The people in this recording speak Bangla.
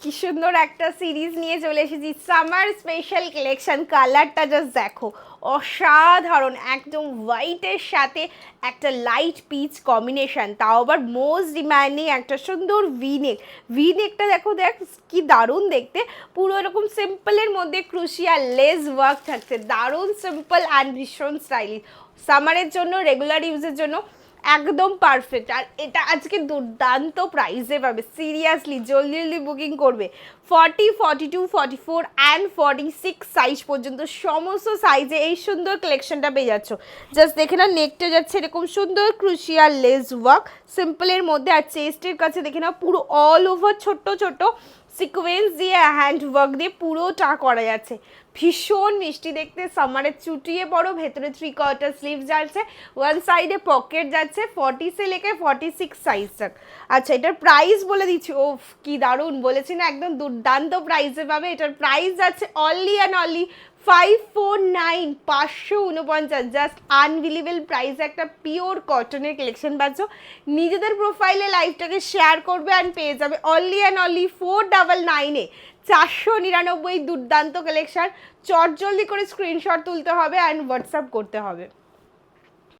কি সুন্দর একটা সিরিজ নিয়ে চলে এসেছি, সামার স্পেশাল কালেকশন। কালারটা জাস্ট দেখো, অসাধারণ। একদম হোয়াইটের সাথে একটা লাইট পিচ কম্বিনেশন, তাও আবার মোস্ট ডিমান্ডিং একটা সুন্দর ভিনেক। ভিনেকটা দেখো, দেখ কি দারুণ দেখতে। পুরো এরকম সিম্পলের মধ্যে ক্রুশিয়াল লেস ওয়ার্ক থাকছে, দারুণ সিম্পল অ্যান্ড ভীষণ স্টাইলিশ। সামারের জন্য, রেগুলার ইউজের জন্য একদম পারফেক্ট। আর এটা আজকে দুর্দান্ত প্রাইসে পাবে, সিরিয়াসলি জলদি জলদি বুকিং করবে। 40, 42, 44 অ্যান্ড 46 সাইজ পর্যন্ত সমস্ত সাইজে এই সুন্দর কালেকশনটা পেয়ে যাচ্ছ। জাস্ট দেখে না, নেকটা যাচ্ছে এরকম সুন্দর ক্রুশিয়াল লেস ওয়ার্ক সিম্পলের মধ্যে, আর চেস্টের কাছে দেখে না পুরো অল ওভার ছোট্ট ছোট্ট সিকোয়েন্স দিয়ে হ্যান্ড ওয়ার্ক দিয়ে পুরোটা করা যাচ্ছে। ভীষণ মিষ্টি দেখতে। সামারে চুটিয়ে পড়ো, ভেতরে 3/4 স্লিভ যাচ্ছে, ওয়ান সাইডে পকেট যাচ্ছে, 40 সে লেকে 46 সাইজ তক। আচ্ছা, এটার প্রাইস বলে দিচ্ছি। ও কি দারুণ বলেছি না, একদম দুর্দান্ত প্রাইসে পাবে। এটার প্রাইস যাচ্ছে only and only 549, 549। Just unbelievable price. একটা পিওর কটনের কালেকশন পাচ্ছ। নিজেদের প্রোফাইলে লাইভটাকে শেয়ার করবে অ্যান্ড পেয়ে যাবে অনলি অ্যান্ড অনলি 499-এ 499। দুর্দান্ত কালেকশন। চট জলদি করে স্ক্রিনশট তুলতে হবে অ্যান্ড হোয়াটসঅ্যাপ করতে হবে।